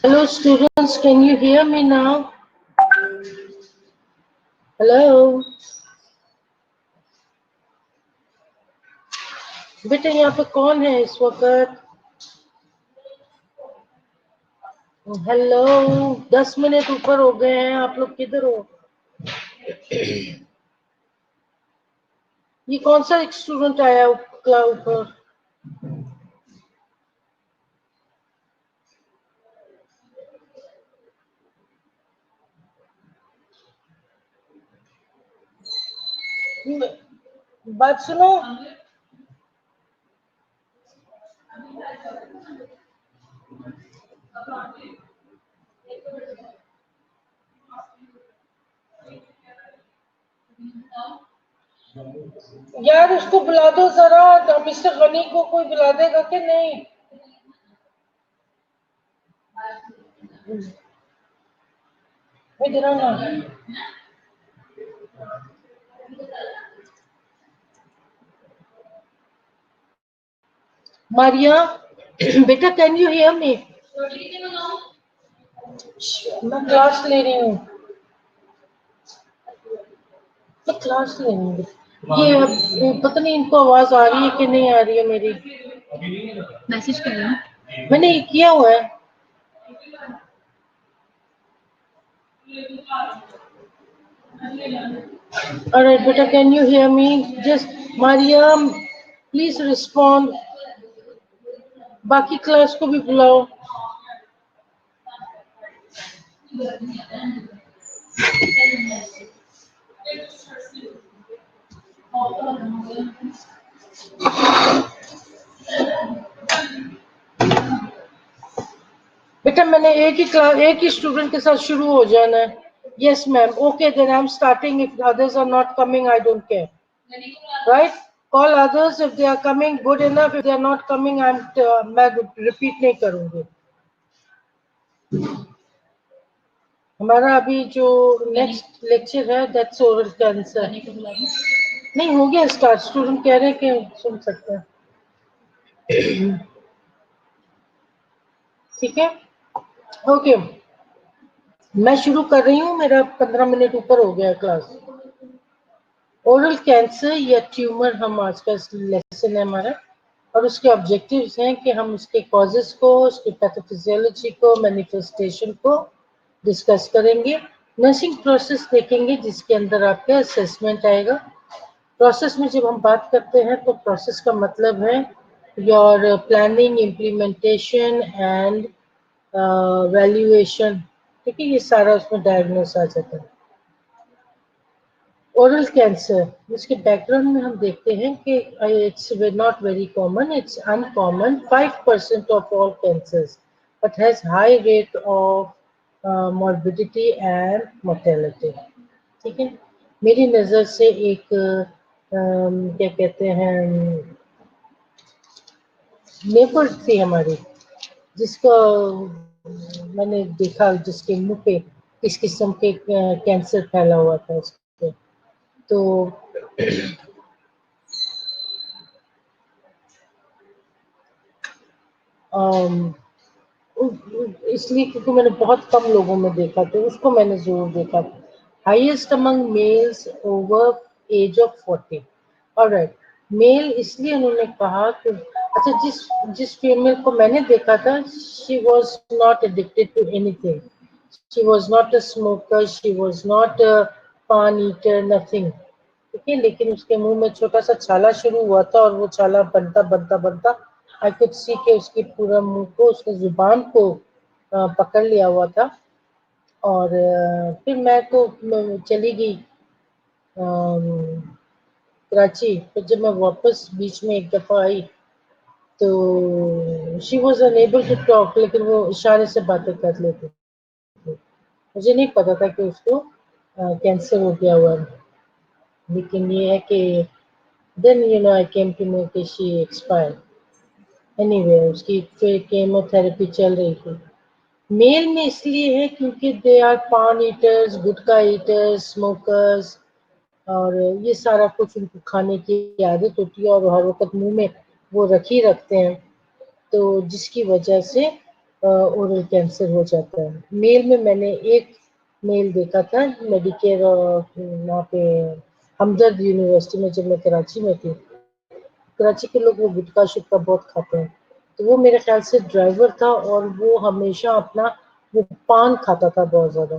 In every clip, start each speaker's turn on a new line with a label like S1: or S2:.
S1: Hello students, can you hear me now? Hello. बेटा यहाँ पे कौन है इस वक्त? हेलो, 10 मिनट ऊपर हो गए हैं, आप लोग किधर हो? ये कौन सा एक स्टूडेंट आया ऊपर? बात सुनो, यार उसको बुला दो जरा, मिस्टर गनी को कोई बुला देगा कि नहीं? इधर आना। मारिया, बेटा कैन यू हियर मी? मैं क्लास ले रही हूँ, मैं क्लास ले रही हूँ। ये पता नहीं इनको आवाज आ रही है कि नहीं आ रही है मेरी?
S2: मैसेज कर रही हूँ।
S1: मैंने ये किया हुआ है। Alright, beta, can you hear me? Just Mariam, please respond. बाकी क्लास को भी बुलाओ। बेटा मैंने एक ही स्टूडेंट के साथ शुरू हो जाना है। Yes ma'am. Okay, then I'm starting. If others are not coming, I don't care. Right? Call others if they are coming. Good enough. If they are not coming, मैं repeat नहीं करूँगी। हमारा अभी जो नेक्स्ट लेक्चर है that's oral cancer. नहीं हो गया स्टार्ट, स्टूडेंट कह रहे हैं कि सुन सकते हैं। ठीक है, ओके मैं शुरू कर रही हूँ, मेरा 15 मिनट ऊपर हो गया क्लास। ओरल कैंसर या ट्यूमर हम आज का लेसन है हमारा, और उसके ऑब्जेक्टिव्स हैं कि हम उसके कॉजेस को, उसकी पैथोफिजियोलॉजी को, मैनिफेस्टेशन को डिस्कस करेंगे। नर्सिंग प्रोसेस देखेंगे जिसके अंदर आपका असेसमेंट आएगा। प्रोसेस में जब हम बात करते हैं तो प्रोसेस का मतलब है your planning, implementation and valuation. ठीक है, ये सारा उसमें डायग्नोस आ जाता है। ओरल कैंसर, इसके बैकग्राउंड में हम देखते हैं कि it's not very common, it's uncommon. 5% of all cancers but has high rate of morbidity and mortality. ठीक है, मेरी नज़र से एक क्या कहते हैं नेबर थी हमारी, जिसको मैंने देखा, जिसके मुंह पे इस किस्म के कैंसर फैला हुआ था उसके। तो इसलिए क्योंकि मैंने बहुत कम लोगों में देखा, तो उसको मैंने जरूर देखा। Highest among males over age of 40। Alright, male इसलिए उन्होंने कहा कि अच्छा, जिस फीमेल को मैंने देखा था, she was not addicted to anything, she was not a smoker, she was not a paan eater, nothing. ठीक है, लेकिन उसके मुंह में छोटा सा छाला शुरू हुआ था, और वो छाला बनता बनता बनता आई कुड सी के उसकी पूरा मुंह को, उसके जुबान को पकड़ लिया हुआ था। और फिर मैं चली गई कराची। फिर जब मैं वापस बीच में एक दफ़ा आई तो she was unable to talk, लेकिन वो इशारे से बातें कर लेती थी। मुझे नहीं पता था कि उसको कैंसर हो गया हुआ है, लेकिन ये है कि then you know I came to know कि शी एक्सपायर्ड। एनीवे, उसकी फिर केमोथेरेपी चल रही थी। मेल में इसलिए है क्योंकि दे आर पान ईटर्स, गुटखा ईटर्स, स्मोकर्स, اور یہ سارا کچھ ان کو کھانے کی عادت ہوتی ہے اور ہر وقت منہ میں وہ رکھتے ہیں، تو جس کی وجہ سے اورل کینسر ہو جاتا ہے۔ میل میں نے ایک میل دیکھا تھا میڈیکیئر وہاں پہ ہمدرد یونیورسٹی میں، جب میں کراچی میں تھی۔ کراچی کے لوگ وہ گٹکا شٹکا بہت کھاتے ہیں، تو وہ میرے خیال سے ڈرائیور تھا اور وہ ہمیشہ اپنا وہ پان کھاتا تھا بہت زیادہ،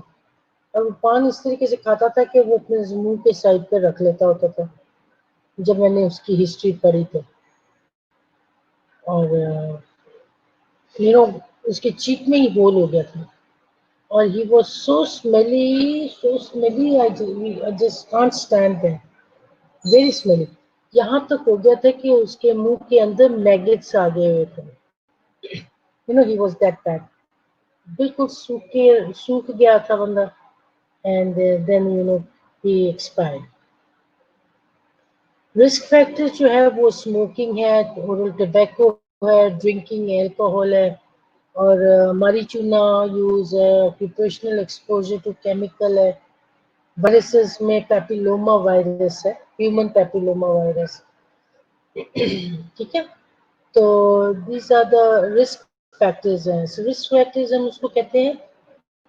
S1: اور وہ پان اس طریقے سے کھاتا تھا کہ وہ اپنے منہ کے سائڈ پہ رکھ لیتا ہوتا تھا جب میں نے اس کی ہسٹری پڑھی تھی۔ اور اس کے چیک میں ہی ہول ہو گیا تھا، اور he was so smelly, I just can't stand them. Very smelly. یہاں تک ہو گیا تھا کہ اس کے منہ کے اندر میگٹس آ گئے ہوئے تھے۔ He was that bad. بالکل سوکھ گیا تھا بندہ، and then he expired. Risk factor جو ہے وہ اسموکنگ ہے، اورل ٹبیکو ہے، ڈرنکنگ الکوہول ہے، اور ماریچونا یوز ہے، آکوپیشنل ایکسپوجر ٹو کیمیکل ہے، وائرسز میں پیپیلوما وائرس ہے، ہیومن پیپیلوما وائرس، ٹھیک ہے۔ تو these are the risk factors ہیں، رسک فیکٹرز ہم اس کو کہتے ہیں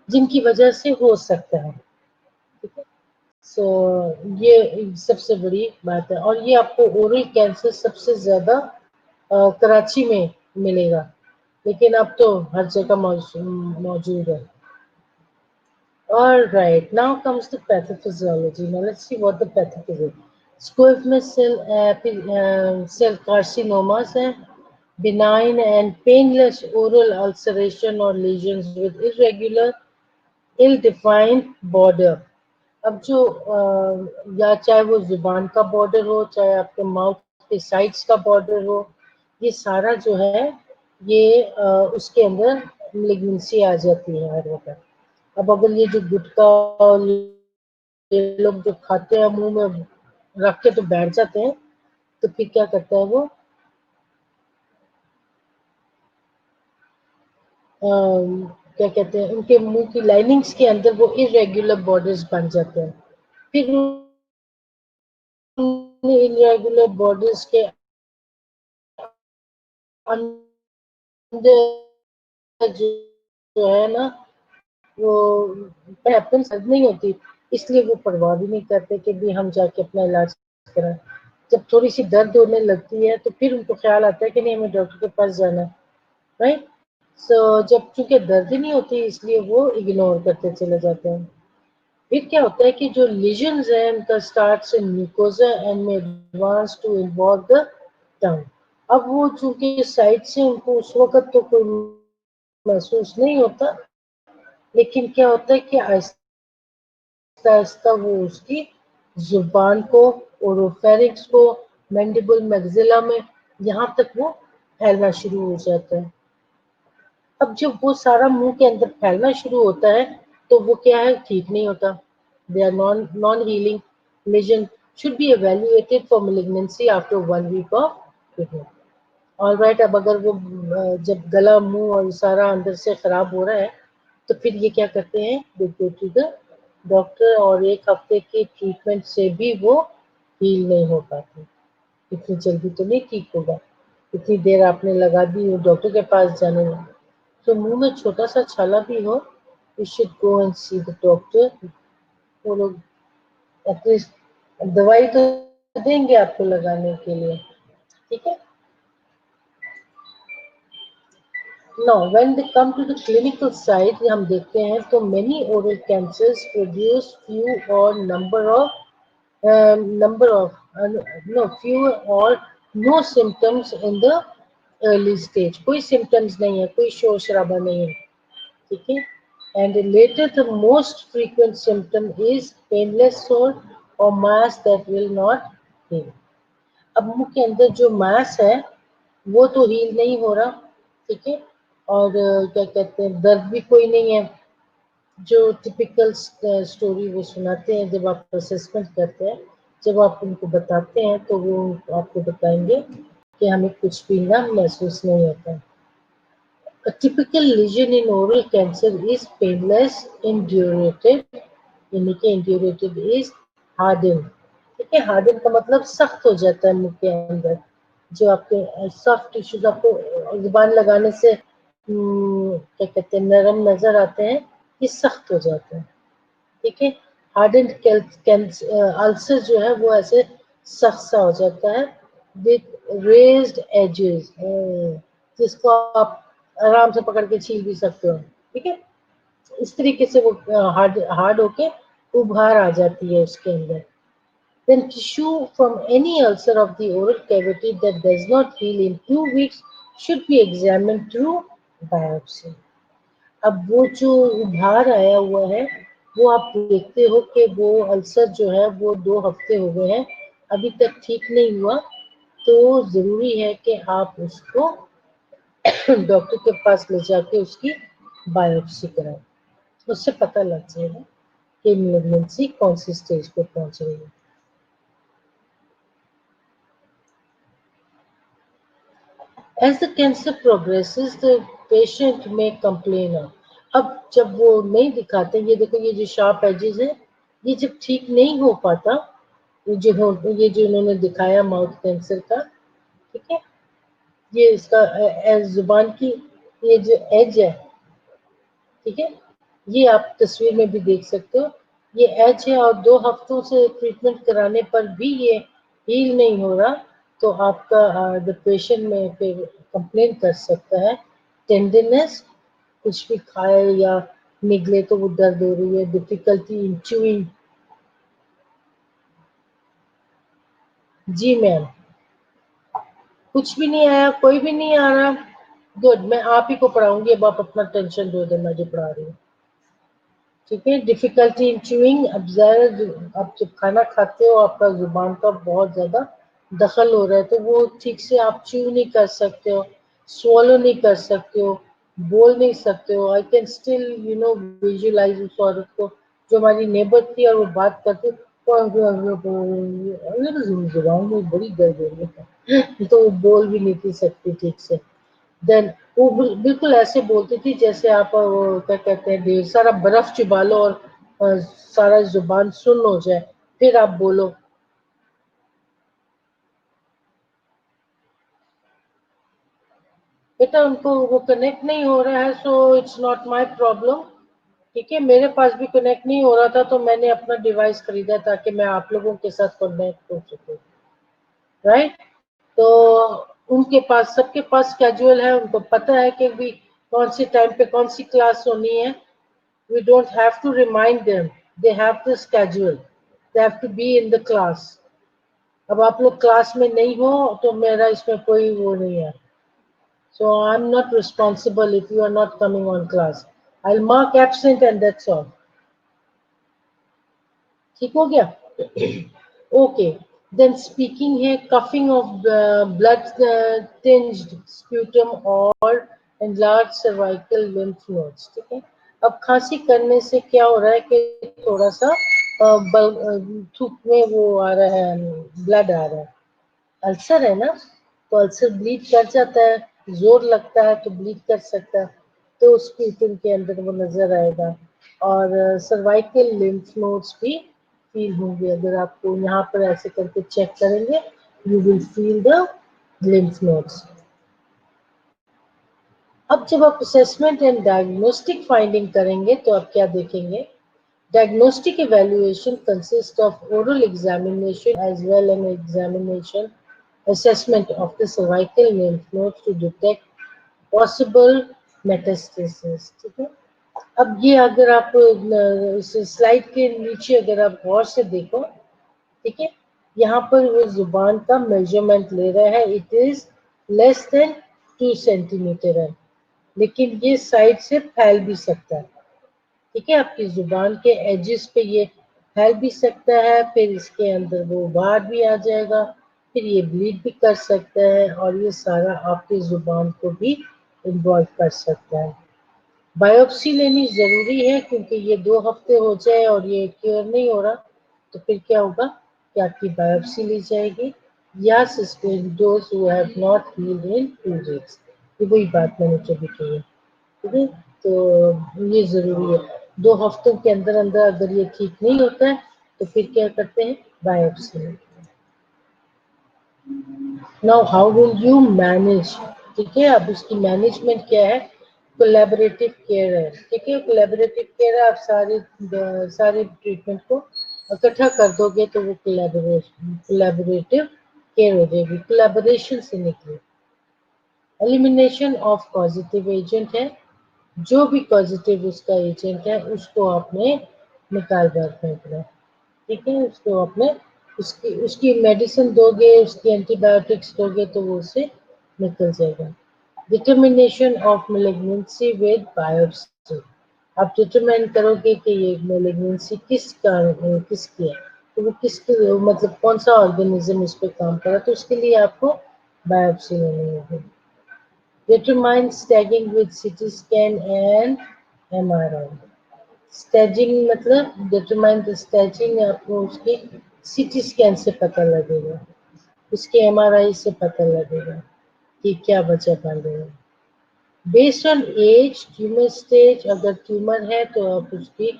S1: جن کی وجہ سے ہو سکتا ہے، ٹھیک ہے۔ سو یہ سب سے بڑی بات ہے، اور یہ آپ کو اورل کینسر سب سے زیادہ کراچی میں ملے گا، لیکن اب تو ہر جگہ موجود ہے۔ Alright, now comes the pathophysiology. Now let's see what the pathophysiology. Squamous cell carcinomas ہیں, benign and painless oral ulceration or lesions with irregular, ill-defined border. اب جو یا چاہے وہ زبان کا بارڈر ہو، چاہے آپ کے ماؤتھ کے سائڈس کا بارڈر ہو، یہ سارا جو ہے یہ اس کے اندر ملیگنسی آ جاتی ہے ہر وقت۔ اب اگر یہ جو گٹکا یہ لوگ جو کھاتے ہیں منہ میں رکھ کے تو بیٹھ جاتے ہیں، تو پھر کیا کرتا ہے وہ کیا کہتے ہیں، ان کے منہ کی لائننگز کے اندر وہ irregular borders بن جاتے ہیں۔ پھر irregular borders کے اندر جو ہے نا وہ سرد نہیں ہوتی، اس لیے وہ پرواہ بھی نہیں کرتے کہ بھی ہم جا کے اپنا علاج کریں۔ جب تھوڑی سی درد ہونے لگتی ہے تو پھر ان کو خیال آتا ہے کہ نہیں ہمیں ڈاکٹر کے پاس جانا ہے، رائٹ۔ سو جب چونکہ درد ہی نہیں ہوتی اس لیے وہ اگنور کرتے چلے جاتے ہیں۔ پھر کیا ہوتا ہے کہ جو لیجنز ہیں ان کا اسٹارٹس ان میوکوزا اینڈ میں ایڈوانس ٹو انوالو دا ٹنگ۔ اب وہ چونکہ سائڈ سے ان کو اس وقت تو کوئی محسوس نہیں ہوتا، لیکن کیا ہوتا ہے کہ آہستہ آہستہ وہ اس کی زبان کو، اوروفیرنکس کو، مینڈیبل میگزیلا میں یہاں تک وہ پھیلنا شروع ہو جاتا ہے۔ اب جب وہ سارا منہ کے اندر پھیلنا شروع ہوتا ہے تو وہ کیا ہے، ٹھیک نہیں ہوتا۔ They are non-healing lesion should be evaluated for malignancy after 1 week of treatment. All right, اب اگر وہ جب گلا منہ اور سارا اندر سے خراب ہو رہا ہے تو پھر یہ کیا کرتے ہیں، they go to the doctor, اور 1 ہفتے کے ٹریٹمنٹ سے بھی وہ ہیل نہیں ہو پاتے۔ اتنی جلدی تو نہیں ٹھیک ہوگا، اتنی دیر آپ نے لگا دی ڈاکٹر کے پاس جانے میں۔ تو منہ میں چھوٹا سا چھالا بھی ہو، you should go and see the doctor. وہ لوگ دوائی تو دیں گے آپ کو لگانے کے لیے، ٹھیک ہے۔ Now, when they come to the clinical side ہم دیکھتے ہیں تو many oral cancers produce few or few or no symptoms in the early stage. کوئی symptoms نہیں ہے، کوئی شور شرابہ نہیں ہے، ٹھیک ہے۔ And later the most frequent symptom is painless sore or mass that will not heal. اب منہ کے اندر جو mass ہے وہ تو ہیل نہیں ہو رہا، ٹھیک ہے، اور کیا کہتے ہیں درد بھی کوئی نہیں ہے۔ جو ٹپیکل سٹوری وہ سناتے ہیں جب آپ اسسمنٹ کرتے ہیں، جب آپ ان کو بتاتے ہیں تو وہ آپ کو بتائیں گے کہ ہمیں کچھ بھی نہ محسوس نہیں ہوتا۔ A typical lesion in oral cancer is painless, indurated, یعنی کہ indurated is hardened. ठीक है, हार्डन का मतलब सख्त हो जाता है मुंह के अंदर, जो आपके सॉफ्ट टिश्यूज आपको जुबान लगाने से क्या कहते हैं नरम नजर आते हैं, ये सख्त हो जाते हैं। ठीक है, हार्डन अल्सर जो है वो ऐसे सख्त सा हो जाता है विद रेज्ड एजेस, जिसको आप आराम से पकड़ के छील भी सकते हो। ठीक है, इस तरीके से वो हार्ड हार्ड होके उभार आ जाती है उसके अंदर। Then tissue from any ulcer of the oral cavity that does not heal in 2 weeks should be examined through biopsy. अब वो जो उभार आया हुआ है वो आप देखते हो कि वो अल्सर जो है वो 2 हफ्ते हो गए हैं, अभी तक ठीक नहीं हुआ, तो जरूरी है कि आप उसको डॉक्टर के पास ले जाके उसकी बायोप्सी कराएं, उससे पता लग जाएगा कि मेलिग्नेंसी कौन सी स्टेज पे पहुंच रही है। As the cancer progresses, the patient may complain of. अब जब वो नहीं दिखाते, ये देखो ये जो शार्प एजेस है, ये जब ठीक नहीं हो पाता, ये जो इन्होंने दिखाया माउथ कैंसर का, ठीक है, ये इसका जुबान की ये जो एज है, ठीक है, ये आप तस्वीर में भी देख सकते हो, ये एज है और 2 हफ्तों से ट्रीटमेंट कराने पर भी ये हील नहीं हो रहा, तो आपका द पेशेंट में फिर कंप्लेन कर सकता है टेंडरनेस, कुछ भी खाए या निगले तो वो दर्द हो रही है, डिफिकल्टी इन च्यूइंग। जी मैम, कुछ भी नहीं आया, कोई भी नहीं आ रहा, गुड, मैं आप ही को पढ़ाऊंगी, अब आप अपना टेंशन दो दे, मैं जो पढ़ा रही हूँ। ठीक है, डिफिकल्टी इन च्यूइंग, अब आप जब खाना खाते हो आपका जुबान का बहुत ज्यादा दखल हो रहा है, तो वो ठीक से आप च्यू नहीं कर सकते हो, swallow नहीं कर सकते हो, बोल नहीं सकते हो। आई कैन स्टिल विजुअलाइज उस औरत को जो हमारी नेबर थी और वो बात करती, जुबान में बड़ी दर्द हो रही है, तो वो बोल भी नहीं थी सकती ठीक से। देन वो बिल्कुल ऐसे बोलती थी जैसे आप वो क्या कहते हैं ढेर सारा बर्फ चुबा लो और सारा जुबान सुन्न हो जाए, फिर आप बोलो। बेटा उनको वो कनेक्ट नहीं हो रहा है, so it's not my problem. ठीक है, मेरे पास भी कनेक्ट नहीं हो रहा था, तो मैंने अपना डिवाइस खरीदा ताकि मैं आप लोगों के साथ कनेक्ट हो सकूं, राइट। तो उनके पास, सबके पास कैजुअल है, उनको पता है कि भी कौन सी टाइम पे कौन सी क्लास होनी है। We don't have to remind them. They have the schedule. They have to be in the class. अब आप लोग क्लास में नहीं हो तो मेरा इसमें कोई वो नहीं है। So I'm not responsible if you are not coming on class. I'll mark absent and that's all. ठीक हो गया? Okay. Then speaking है coughing of blood tinged sputum or enlarged cervical lymph nodes. ठीक है? अब खांसी करने से क्या हो रहा है कि थोड़ा सा थूक में वो आ रहा है, ब्लड आ रहा है, अल्सर है ना, तो अल्सर ब्लीड कर जाता है, जोर लगता है तो ब्लीड कर सकता है, तो स्प्यूटम के अंदर वो नजर आएगा। और सर्वाइकल लिम्फ नोड्स भी फील होंगे, अगर आपको यहाँ पर ऐसे करके चेक करेंगे, you will feel the lymph nodes. अब जब आप असेसमेंट एंड डायग्नोस्टिक फाइंडिंग करेंगे तो आप क्या देखेंगे? Diagnostic evaluation consists of oral examination as well as an examination assessment of the cervical lymph nodes to detect possible metastasis. ठीक है, अब ये अगर आप स्लाइड के नीचे अगर आप गौर से देखो, ठीक है, यहाँ पर वो जुबान का मेजरमेंट ले रहा है, it is less than 2 centimetre है, लेकिन ये साइड से फैल भी सकता है। ठीक है, आपकी जुबान के एजेस पे ये फैल भी सकता है, फिर इसके अंदर वो बाहर भी आ जाएगा, फिर ये ब्लीड भी कर सकता है और ये सारा आपकी जुबान को भी इन्वॉल्व कर सकता है। बायोप्सी लेनी जरूरी है क्योंकि ये 2 हफ्ते हो जाए और ये क्योर नहीं हो रहा, तो फिर क्या होगा कि आपकी बायोप्सी ली जाएगी या suspend those who have not heeled in 2 weeks. ये वही बात मैंने जो भी कही है, ठीक है, तो ये जरूरी है। 2 हफ्तों के अंदर अंदर अगर ये ठीक नहीं होता है तो फिर क्या करते हैं, biopsy. Now how will you manage, ठीक है, अब उसकी मैनेजमेंट क्या है, कोलैबोरेटिव केयर है, ठीक है, कोलैबोरेटिव केयर है, आप सारी ट्रीटमेंट को इकट्ठा कर दोगे तो वो कोलैबोरेटिव केयर हो जाएगी, कोलैबोरेशन से निकले। एलिमिनेशन ऑफ पॉजिटिव एजेंट है, जो भी पॉजिटिव उसका एजेंट है उसको आपने निकाल बाहर फेंकना है, ठीक है, उसको आपने उसकी उसकी मेडिसिन दोगे, उसकी एंटीबायोटिक्स दोगे तो वो उससे निकल जाएगा। Determination of malignancy with biopsy, आप डिटरमाइन करोगे कि ये मैलिग्नेंसी किस कारण किसकी है, तो वो किसके मतलब कौन सा ऑर्गेनिज्म इस पे काम कर रहा है, तो उसके लिए आपको बायोप्सी लेनी होगी। Determine staging with CT scan and MRI. Staging मतलब determine the staging आपको उसके CT scan से पता लगेगा, उसके MRI से पता लगेगा कि क्या वजह बन रही है। Based on age, tumour stage, अगर ट्यूमर है तो आप उसकी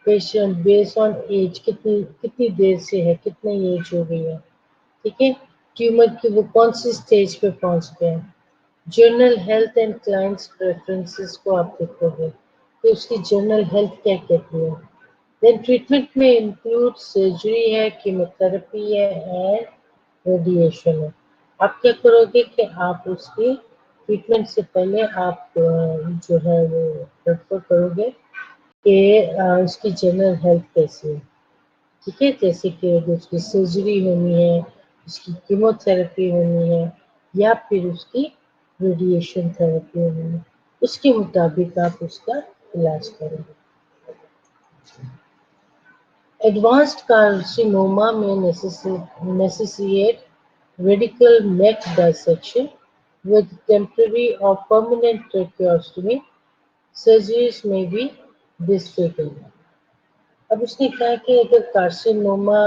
S1: पेशेंट बेस्ड ऑन एज कितनी कितनी देर से है, कितनी एज हो गई है, ठीक है, ट्यूमर की वो कौन सी स्टेज पे पहुंच गए हैं। General health and clients preferences को आप देखोगे कि उसकी जनरल हेल्थ क्या कहती है। देन ट्रीटमेंट में इंक्लूड सर्जरी है, कीमोथेरेपी है एंड रेडिएशन है। आप क्या करोगे कि आप उसकी ट्रीटमेंट से पहले आप जो है वो रेफर करोगे कि उसकी जनरल हेल्थ कैसी है, ठीक है, जैसे कि उसकी सर्जरी होनी है, उसकी कीमोथेरेपी होनी है या फिर उसकी रेडिएशन थेरेपी होनी है, उसके मुताबिक आप उसका इलाज करेंगे। एडवांस्ड कार्सिनोमा में necessitate radical neck dissection with temporary or permanent tracheostomy. Surgeries may be disfigured. अब उसने कहा कि अगर कार्सिनोमा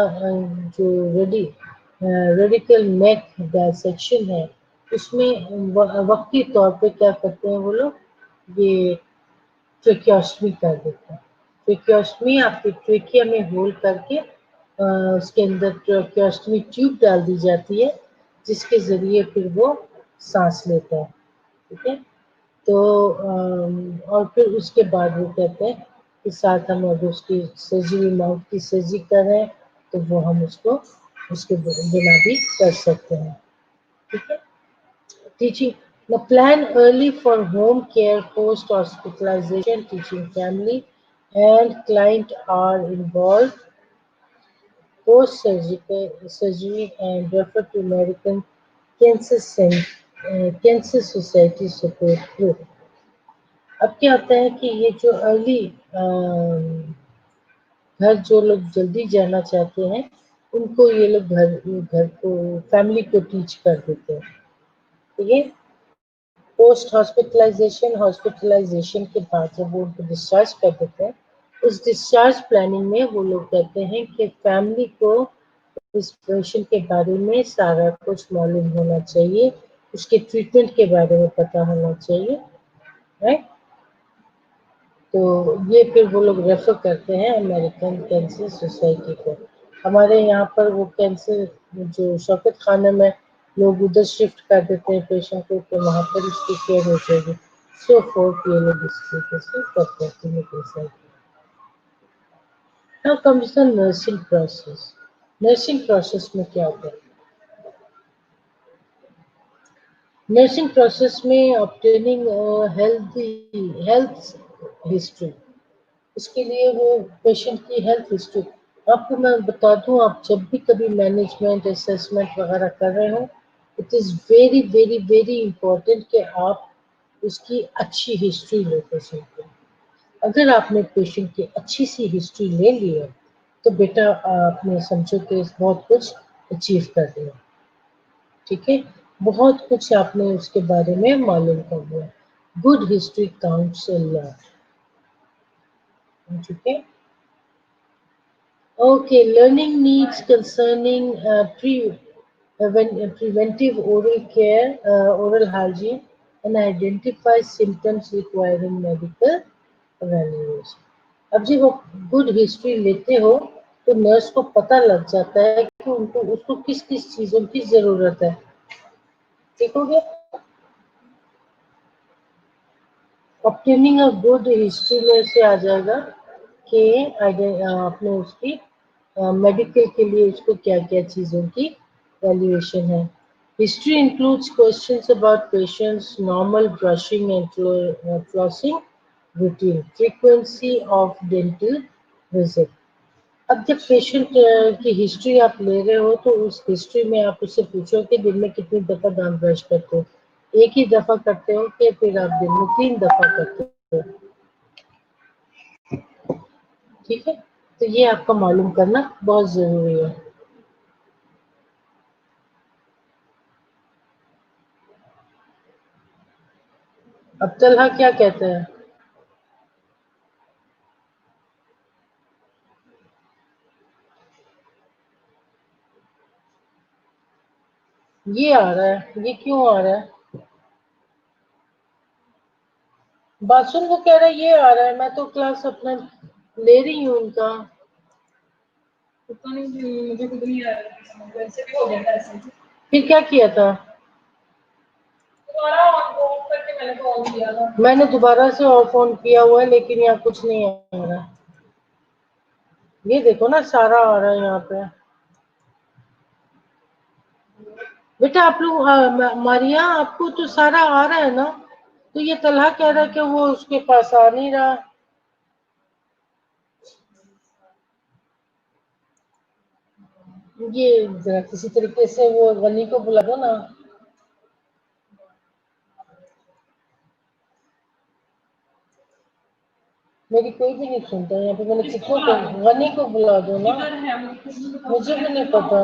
S1: जो रेडिकल नेक डायसेक्शन है उसमें वक्ती तौर पे क्या करते हैं वो लोग, ये ट्रेकियोस्टमी कर देते हैं। ट्रेकियोस्टमी आपके ट्रेकिया में होल करके उसके अंदर ट्रेकियोस्टमी ट्यूब डाल दी जाती है जिसके जरिए फिर वो सांस लेता है, ठीक है, तो और फिर उसके बाद वो कहते हैं कि साथ हम अगर उसकी सर्जरी माउथ की सर्जरी कर रहे हैं तो वो हम उसको उसके बिना भी कर सकते हैं, ठीक है। Teaching the plan early for home care post hospitalization, teaching family and client are involved post surgical surgery and refer to American Cancer Society support group। अब क्या होता है कि ये जो अर्ली घर जो लोग जल्दी जाना चाहते हैं उनको ये लोग घर को फैमिली को टीच कर देते हैं, ठीक है। पोस्ट हॉस्पिटलाइजेशन के बाद जब वो उनको डिस्चार्ज कर देते हैं, उस डिस्चार्ज प्लानिंग में वो लोग कहते हैं कि फैमिली को इस पेशेंट के बारे में सारा कुछ मालूम होना चाहिए, उसके ट्रीटमेंट के बारे में पता होना चाहिए, राइट। तो ये फिर वो लोग रेफर करते हैं अमेरिकन कैंसर सोसाइटी को। हमारे यहाँ पर वो कैंसर जो शौकत खाना में लोग उधर शिफ्ट कर देते हैं पेशेंट को, तो वहाँ पर उसकी केयर हो जाएगी। सो फोर्थ ये लोग इस तरीके से करते हैं clinical side. Now comes the nursing process. Nursing process में क्या होता है, नर्सिंग प्रोसेस में ऑब्टेनिंग हेल्थ हिस्ट्री, उसके लिए वो पेशेंट की हेल्थ हिस्ट्री। आपको मैं बता दूं, आप जब भी कभी मैनेजमेंट असेसमेंट वगैरह कर रहे हो, it is very very very important कि आप उसकी अच्छी हिस्ट्री लो पेशेंट की। अगर आपने पेशेंट की अच्छी सी हिस्ट्री ले ली है तो बेटा आपने समझो कि बहुत कुछ अचीव कर दिया, ठीक है, बहुत कुछ आपने उसके बारे में मालूम कर लिया। Good history counts a lot, ठीक है। Okay, learning needs concerning preventive oral care, oral hygiene, and identify symptoms requiring medical evaluation. अब जब आप गुड हिस्ट्री लेते हो تو نرس کو پتہ لگ جاتا ہے کہ ان کو اس کو کس کس چیزوں کی ضرورت ہے. ٹھیک ہو گیا. obtaining a good history میں سے آ جائے گا کہ آپ نے اس کی میڈیکل کے لیے اس کو کیا کیا چیزوں کی ویلیویشن ہے. History includes questions about patients' normal brushing and flossing routine, frequency of dental visit. اب جب پیشنٹ کی ہسٹری آپ لے رہے ہو تو اس ہسٹری میں آپ اس سے پوچھو کہ دن میں کتنی دفعہ دانت برش کرتے ہو. ایک ہی دفعہ کرتے ہو کہ پھر آپ دن میں 3 دفعہ کرتے ہو. ٹھیک ہے. تو یہ آپ کا معلوم کرنا بہت ضروری ہے. اب طلحہ کیا کہتے ہیں؟ یہ آ رہا ہے. یہ کیوں آ رہا ہے؟ باسن کو کہہ رہا ہے یہ آ رہا ہے. میں تو کلاس اپنا لے رہی ہوں ان کا.
S2: مجھے خود نہیں آ رہا ویسے بھی ہو جاتا ایسے.
S1: پھر کیا کیا تھا؟ میں نے دوبارہ سے اور فون کیا ہوا ہے لیکن یہاں کچھ نہیں آ رہا. یہ دیکھو نا سارا آ رہا ہے یہاں پہ. بیٹا آپ لوگ ماریا آپ کو تو سارا آ رہا ہے نا. تو یہ طلحہ کہہ رہا ہے کہ وہ اس کے پاس آ نہیں رہا. یہ ذرا کسی طریقے سے وہ غنی کو بلا دو نا. میری کوئی بھی نہیں سنتا یہاں پہ. میں نے کتنوں کو غنی کو بلا دو نا. مجھے بھی نہیں پتا.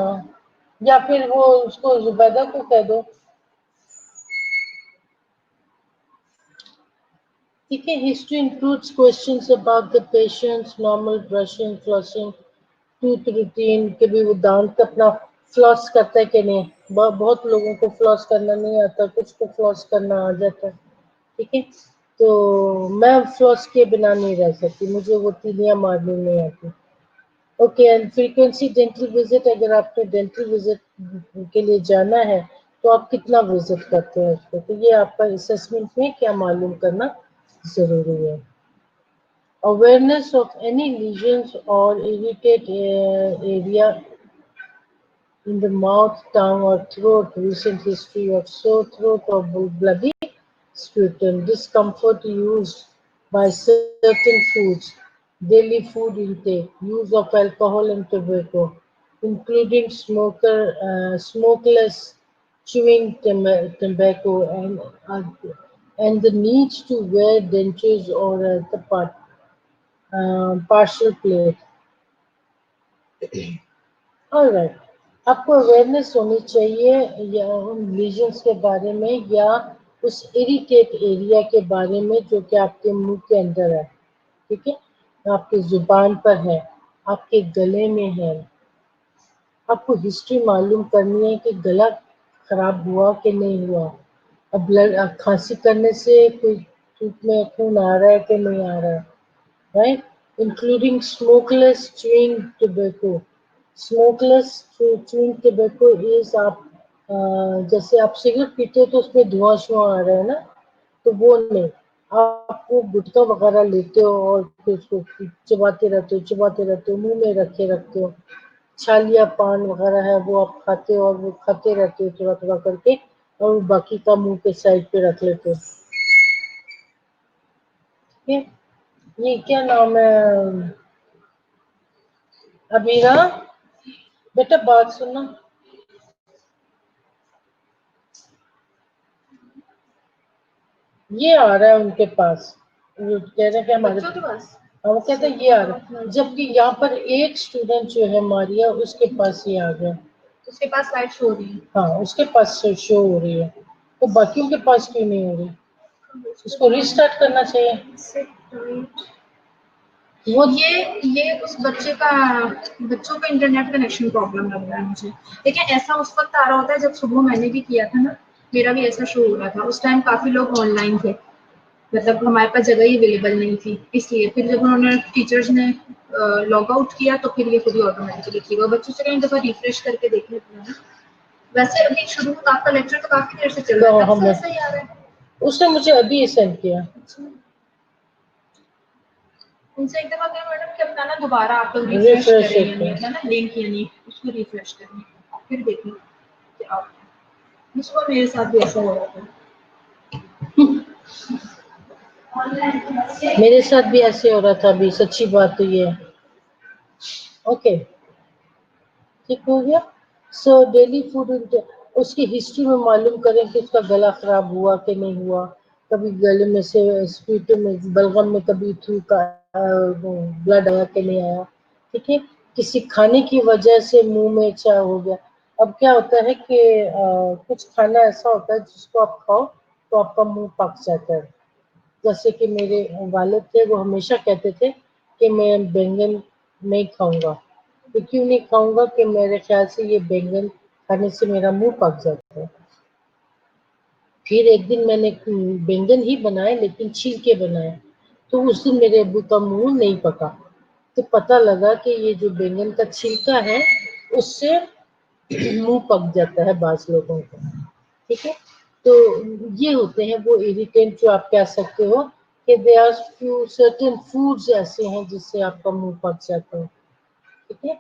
S1: یا پھر وہ اس کو زبیدہ کو کہہ دو. ٹھیک ہے. History includes questions about the patients normal brushing flossing tooth routine کہ بھی وہ دانت اپنا فلاس کرتا ہے کہ نہیں. بہت لوگوں کو فلاس کرنا نہیں آتا. کچھ کو فلاس کرنا آ جاتا ہے. ٹھیک ہے. تو میں فلاس کے بنا نہیں رہ سکتی. مجھے وہ تیلیاں مارنی نہیں آتی. Okay. And frequency dental visit. اگر آپ نے ڈینٹل وزٹ کے لیے جانا ہے تو آپ کتنا وزٹ کرتے ہیں اس کو. تو یہ آپ کا اسسمنٹ میں کیا معلوم کرنا ضروری ہے. Awareness of any lesions or irritate area in the mouth, tongue or throat, recent history of sore throat or bloody sputum, discomfort used by certain foods, daily food intake, use of alcohol and tobacco, including smokeless chewing tobacco and the need to wear dentures or the partial plate. Alright. آپ کو awareness ہونی چاہیے یا ان لیجنس کے بارے میں یا اس irritate area کے بارے میں جو کہ آپ کے منہ کے اندر ہے. ٹھیک ہے. آپ کی زبان پر ہے. آپ کے گلے میں ہے. آپ کو ہسٹری معلوم کرنی ہے کہ گلا خراب ہوا کہ نہیں ہوا. اب کھانسی کرنے سے کوئی ٹوٹ میں خون آ رہا ہے کہ نہیں آ رہا ہے. Right? Including smokeless chewing tobacco. Smokeless chewing tobacco is آپ جیسے آپ سگریٹ پیتے ہو تو اس میں دھواں شواں آ رہا ہے نا. تو وہ نہیں. آپ کو گٹکا وغیرہ لیتے ہو اور پھر اس کو چباتے رہتے ہو منہ میں رکھے رکھتے ہو. چھالیا پان وغیرہ ہے وہ آپ کھاتے ہو اور وہ کھاتے رہتے ہو تھوڑا تھوڑا کر کے اور باقی کا منہ کے سائڈ پہ رکھ لیتے ہو. یہ کیا نام ہے ابیرا. بیٹا بات سننا. یہ آ رہا ہے ان کے پاس. وہ کہہ رہے ہیں کہ ہمارے وہ کہتے ہیں یہ آ رہا ہے. جبکہ یہاں پر ایک اسٹوڈنٹ جو ہے ماریا اس کے پاس یہ آ گیا.
S2: اس کے پاس لائٹ شو ہو رہی ہے.
S1: ہاں اس کے پاس شو ہو رہی ہے. تو باقیوں کے پاس کیوں نہیں ہو رہی؟ اس کو ریسٹارٹ کرنا چاہیے.
S2: وہ یہ اس بچوں کا انٹرنیٹ کنیکشن پرابلم لگ رہا ہے مجھے. لیکن ایسا اس وقت آ رہا ہوتا ہے جب صبح میں نے بھی کیا تھا نا. میرا بھی ایسا شو ہو رہا تھا. اس ٹائم کافی لوگ آن لائن تھے. मतलब हमारे पास जगह ही अवेलेबल नहीं थी, इसलिए फिर जब उन्होंने टीचर्स ने लॉग आउट किया तो फिर ये खुद ही ऑटोमेटिकली की। और बच्चों से कहीं दफा रिफ्रेश करके देख लेते हैं ना। वैसे अभी शुरू में आपका लेक्चर तो काफी देर से चल रहा है,
S1: तो
S2: तब से
S1: हम
S2: ऐसा ही आ रहा है।
S1: उसने मुझे अभी सेंड किया।
S2: उनसे एक दफा कहें मैडम कि अपना ना दोबारा आप लोग रिफ्रेश
S1: रिफ्रेश
S2: करें,
S1: होता
S2: यानी
S1: है।
S2: अपना ना लिंक यानी उसको रिफ्रेश करें, फिर देखें क्या होता है। इस बार मेरे साथ भी ऐसा हो रहा था।
S1: मेरे साथ भी ऐसे हो रहा था अभी, सच्ची बात तो ये है। ओके, ठीक हो गया। सो डेली फूड उसकी हिस्ट्री में मालूम करें कि उसका गला खराब हुआ कि नहीं हुआ, कभी गले में से स्पीट में बलगम में कभी थ्रू का ब्लड आया कि नहीं आया, ठीक है। किसी खाने की वजह से मुंह में क्या हो गया। अब क्या होता है कि कुछ खाना ऐसा होता है जिसको आप खाओ तो आपका मुंह पक जाता है। जैसे कि मेरे वालिद थे, वो हमेशा कहते थे कि मैं बैंगन नहीं खाऊंगा। तो क्यों नहीं खाऊंगा कि मेरे ख्याल से ये बैंगन खाने से मेरा मुंह पक जाता है। फिर एक दिन मैंने बैंगन ही बनाए लेकिन छील के बनाए, तो उस दिन मेरे अब्बू का मुंह नहीं पका। तो पता लगा कि ये जो बैंगन का छिलका है उससे मुंह पक जाता है बाज लोगों का, ठीक है। तो ये होते हैं वो इरिटेंट जो आप कह सकते हो कि they are few certain foods ऐसे हैं जिससे आपका मुंह पक जाता है, ठीक है।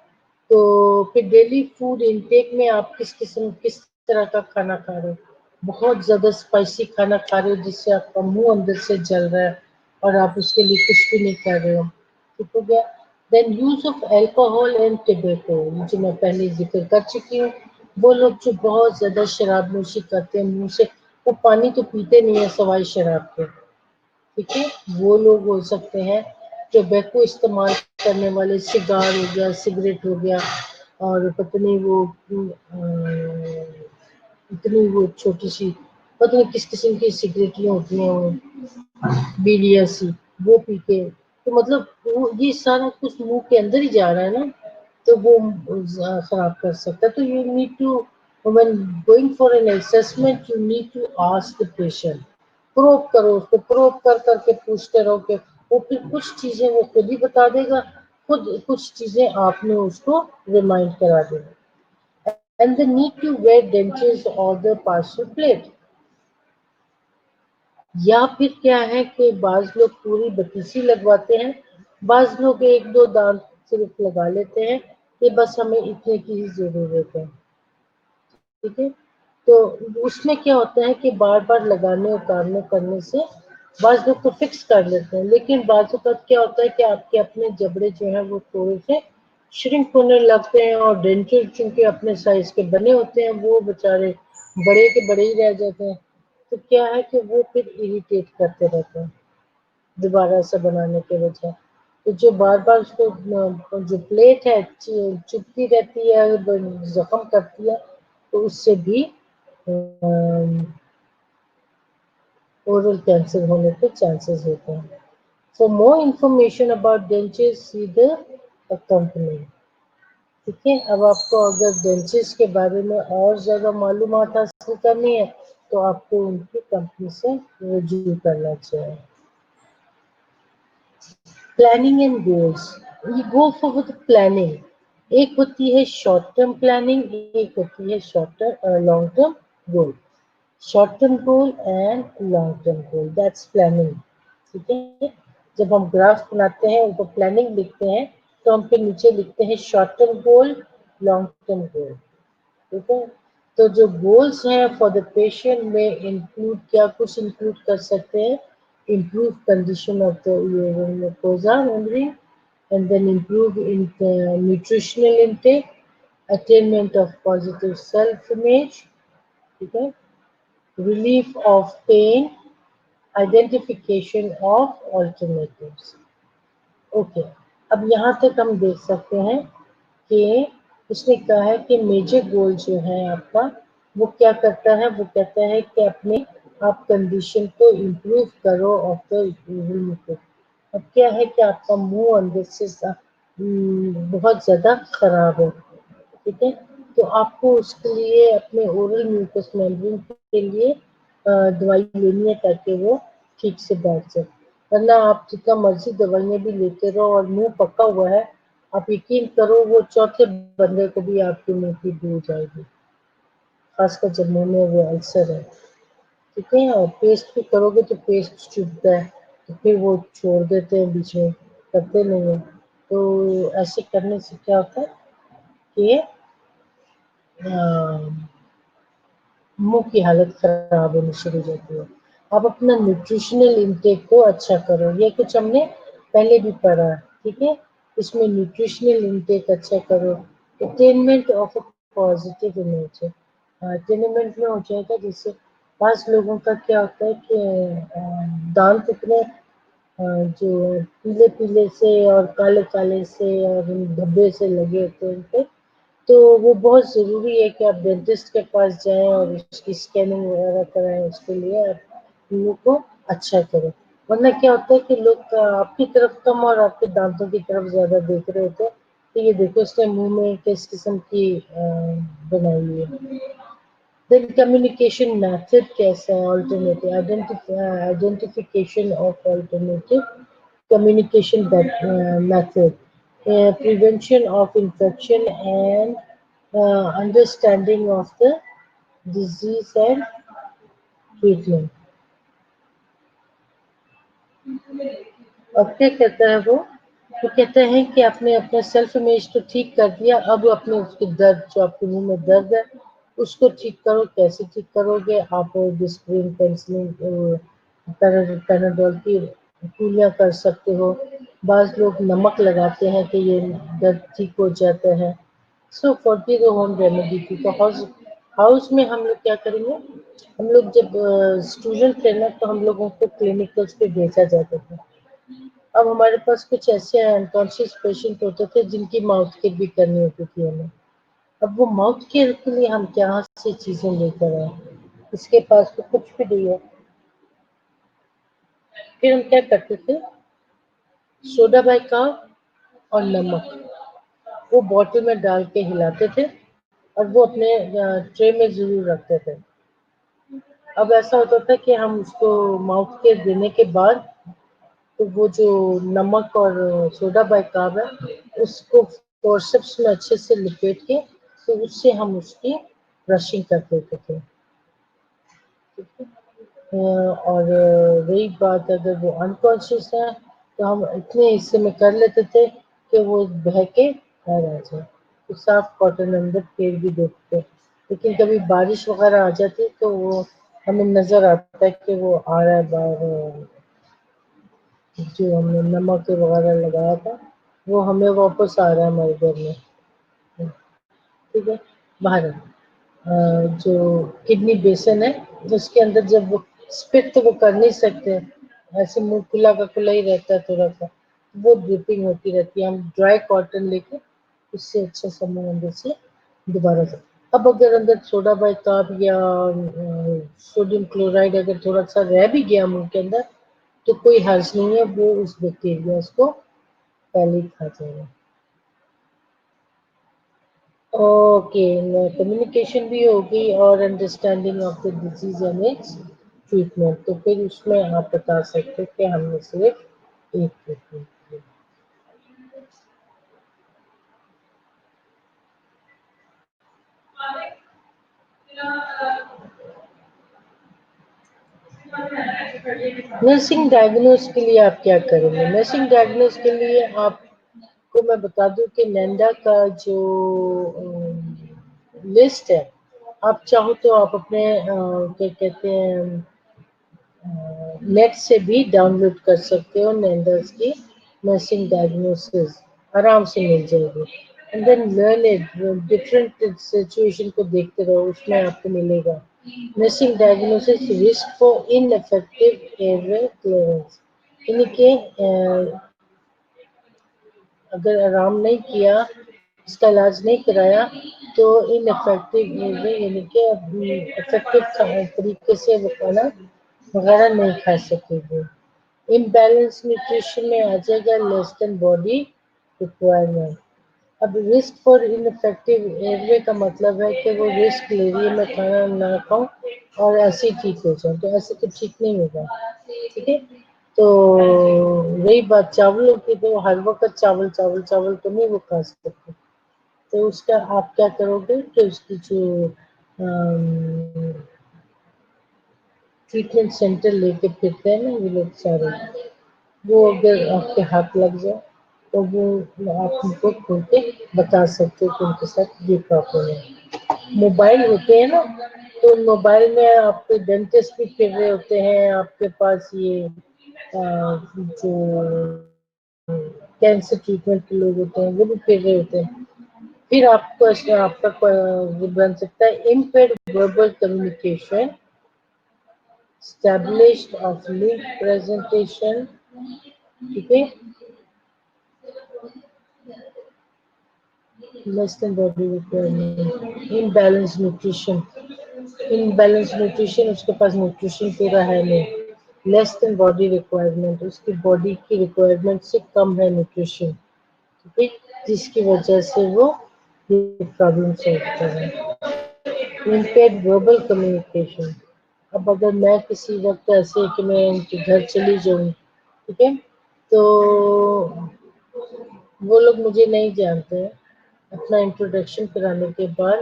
S1: तो फिर डेली फूड इनटेक में आप किस तरह का खाना खा रहे हो। बहुत ज्यादा स्पाइसी खाना खा रहे हो जिससे आपका मुंह अंदर से जल रहा है और आप उसके लिए कुछ भी नहीं कर रहे हो, ठीक हो गया। Then use of alcohol and tobacco, जो मैं पहले जिक्र कर चुकी हूँ। वो लोग जो बहुत ज्यादा शराब नोशी करते हैं मुंह से, वो पानी तो पीते नहीं है सवाई शराब के, ठीक है। वो लोग हो सकते हैं। टोबैको इस्तेमाल करने वाले, सिगार हो गया, सिगरेट हो गया, और पता नहीं वो इतनी वो छोटी सी पता नहीं किस किस्म की सिगरेटियाँ होती हैं वो, बीड़िया सी, वो पी के, तो मतलब वो ये सारा कुछ मुंह के अंदर ही जा रहा है ना, तो वो खराब कर सकता है। तो you need to, when going for an assessment, you need to ask the patient. Probe करो उसको, प्रोब कर करके पूछते रहो कि वो फिर कुछ चीजें वो खुद ही बता देगा, खुद कुछ चीजें आपने उसको रिमाइंड करा देना। And the need to wear dentures or the partial plate, या फिर क्या है कि बाज लोग पूरी बतीसी लगवाते हैं, बाज लोग एक दो दांत सिर्फ लगा लेते हैं कि बस हमें इतने की ही जरूरत है, ठीक है। तो उसमें क्या होता है कि बार बार लगाने उतारने करने से बाज लोग तो फिक्स कर लेते हैं, लेकिन बाजू का क्या होता है कि आपके अपने जबड़े जो है वो थोड़े से श्रिंक होने लगते हैं, और डेंचर चूंकि अपने साइज के बने होते हैं वो बेचारे बड़े के बड़े ही रह जाते हैं। तो क्या है कि वो फिर इरिटेट करते रहते हैं दोबारा से बनाने के वजह। तो जो बार बार उसको जो प्लेट है चुभती रहती है, जख्म करती है, तो उससे भी ओरल कैंसर होने के चांसेस होते हैं। For more information about dentures see the company, ठीक है। अब आपको अगर डेंचर्स के बारे में और ज्यादा मालूमात हासिल करनी है तो आपको उनकी कंपनी से रजू करना चाहिए। प्लानिंग एंड गोल्स, ये गो फॉर द प्लानिंग। एक होती है शॉर्ट टर्म प्लानिंग, एक होती है short term long term goal. Short term goal and long term goal, that's planning, ठीक है। जब हम ग्राफ बनाते हैं ऊपर प्लानिंग लिखते हैं तो हम फिर नीचे लिखते हैं short term goal, long term goal, ठीक है। तो जो गोल्स हैं फॉर द पेशेंट में इंक्लूड क्या कुछ इंक्लूड कर सकते हैं, improve condition of the mucosa membrane, and then improve in the nutritional intake, attainment of positive self-image, ठीक है, relief of pain, identification of alternatives। Okay, अब यहाँ तक हम देख सकते हैं कि उसने कहा है कि मेजर गोल जो है आपका वो क्या करता है, वो कहता है कि अपने आप कंडीशन को इम्प्रूव करो ऑफ द। अब क्या है कि आपका मुंह अंदर से बहुत ज्यादा खराब है, ठीक है। तो आपको उसके लिए अपने ओरल म्यूकस मेम्ब्रेन के लिए दवाई लेनी है ताकि वो ठीक से बैठ जाए, वरना आप जितना मर्जी दवाइयाँ भी लेते रहो और मुंह पका हुआ है, आप यकीन करो वो चौथे बंदे को भी आपके मुंह की बू हो जाएगी, खासकर जब मुंह में वो अल्सर है। ठीक है, और पेस्ट भी करोगे तो पेस्ट चुभता है, तो फिर वो छोड़ देते हैं बीच में, करते नहीं है। तो ऐसे करने से क्या होता है कि मुंह की हालत खराब होनी शुरू हो जाती है। आप अपना न्यूट्रिशनल इंटेक को अच्छा करो, ये कुछ हमने पहले भी पढ़ा है, ठीक है। इसमें न्यूट्रिशनल इंटेक अच्छा करो, attainment of a positive image है। अटेनमेंट में हो जाएगा, जैसे पांच लोगों का क्या होता है कि दांत इतने जो पीले पीले से और काले काले से और धब्बे से लगे होते हैं उनपे, तो वो बहुत ज़रूरी है कि आप डेंटिस्ट के पास जाएँ और उसकी स्कैनिंग वगैरह कराएँ, उसके लिए आप मुँह को अच्छा करें। वरना क्या होता है कि लोग आपकी तरफ कम और आपके दांतों की तरफ ज़्यादा देख रहे होते हैं, तो ये देखो इसने मुँह में किस किस्म की बनाई हुई है। देन कम्युनिकेशन मेथड कैसा है, alternative identification of alternative communication method, prevention of infection and understanding of the disease and treatment. अब क्या कहता है वो कहते हैं कि आपने अपना सेल्फ इमेज तो ठीक कर दिया, अब अपने उसके दर्द जो आपके मुंह में दर्द है उसको ठीक करो। कैसे ठीक करोगे? आप डिस्प्रिन पेंसिलिन पैनाडोल की गोलियां कर सकते हो। बाज लोग नमक लगाते हैं कि ये दर्द ठीक हो जाता है। So for the home remedy थी, तो हाउस हाउस में हम लोग क्या करेंगे, हम लोग जब स्टूडेंट थे ना तो हम लोगों को क्लिनिकल्स पे भेजा जाता था। अब हमारे पास कुछ ऐसे अनकॉन्शियस पेशेंट होते थे जिनकी माउथ केयर भी करनी होती थी हमें। अब वो माउथ केयर के लिए हम क्या से चीजें लेकर आए, इसके पास तो कुछ भी नहीं है। फिर हम क्या करते थे, सोडा बाइकार्ब और नमक वो बॉटल में डाल के हिलाते थे और वो अपने ट्रे में जरूर रखते थे। अब ऐसा होता था कि हम उसको माउथ केयर देने के बाद तो वो जो नमक और सोडा बाइकार्ब है उसको फोर्सेप्स में अच्छे से लपेट के तो उससे हम उसकी ब्रशिंग कर देते थे। और रही बात अगर वो अनकॉन्शियस है तो हम इतने हिस्से में कर लेते थे कि वो बह के बाहर आ जाए, तो साफ कॉटन अंदर फेर भी देते थे। लेकिन कभी बारिश वगैरह आ जाती तो वो हमें नजर आता है कि वो आ रहा है बाहर, जो हमने नमक वगैरह लगाया था वो हमें वापस आ रहा है हमारे घर में। ठीक है, बाहर जो किडनी बेसन है उसके अंदर जब वो स्पिट तो वो कर नहीं सकते, ऐसे मुंह खुला का खुला ही रहता है थोड़ा सा, वो ड्रिपिंग होती रहती है। हम ड्राई कॉटन लेके उससे अच्छा सा मुंह अंदर से दोबारा से। अब अगर अंदर सोडा बाइकार्ब या सोडियम क्लोराइड अगर थोड़ा सा रह भी गया मुंह के अंदर तो कोई हर्ज नहीं है, वो उस बैक्टीरिया को पहले ही खा जाएगा। ओके, कम्युनिकेशन भी होगी और understanding of the disease and it's treatment, तो फिर उसमें आप बता सकते हो कि हमने सिर्फ एक ट्रीटमेंट की। नर्सिंग डायग्नोस के लिए आप क्या करेंगे? नर्सिंग डायग्नोस के लिए आपको मैं बता दूं कि नैंडा का जो लिस्ट है, आप चाहो तो आप अपने क्या कहते हैं नेट से भी डाउनलोड कर सकते हो। नैंडर्स की नर्सिंग डायग्नोसिस आराम से मिल जाएगी। And then learn it, different situation को देखते रहो, उसमें आपको मिलेगा। Nursing diagnosis risk for infective air clearance, यानी कि अगर आराम नहीं किया, इसका इलाज नहीं कराया तो इनफेक्टिव यानी कि इफेक्टिव तरीके से वो खाना वगैरह नहीं खा सकेंगे। इम्बैलेंस न्यूट्रिशन में आ जाएगा लेस देन बॉडी रिक्वायरमेंट। अब रिस्क फॉर इनफेक्टिव एयरवे का मतलब है कि वो रिस्क ले रही है मैं खाना ना खाऊं और ऐसे ही ठीक हो जाऊं, तो ऐसे तो ठीक नहीं होगा, ठीक है। तो रही बात चावलों की, तो हर वक्त चावल चावल चावल तो नहीं वो खा सकते, तो उसका आप क्या करोगे कि उसकी जो ट्रीटमेंट सेंटर लेके फिरते हैं ना ये लोग सारे, वो अगर आपके हाथ लग जाए तो वो आप उनको खोल के बता सकते हो कि उनके साथ ये प्रॉब्लम है। मोबाइल होते हैं ना, तो मोबाइल में आपके डेंटिस्ट भी फिर रहे होते हैं, आपके पास ये जो कैंसर ट्रीटमेंट के लोग होते हैं वो भी फिर रहे होते हैं। फिर आपको आपका ये बन सकता है impaired verbal communication, established of link presentation, ठीक है, less than body requirement, imbalance nutrition, imbalance nutrition, उसके पास न्यूट्रिशन पूरा है नहीं, लेस देन बॉडी रिक्वायरमेंट, उसकी बॉडी की रिक्वायरमेंट से कम है न्यूट्रिशन, ठीक है, जिसकी वजह से वो ये प्रॉब्लम होता है। इम्पेयर्ड वर्बल कम्युनिकेशन, अब अगर मैं किसी वक्त ऐसे कि मैं उनके घर चली जाऊँ, ठीक है, तो वो लोग मुझे नहीं जानते हैं, अपना इंट्रोडक्शन कराने के बाद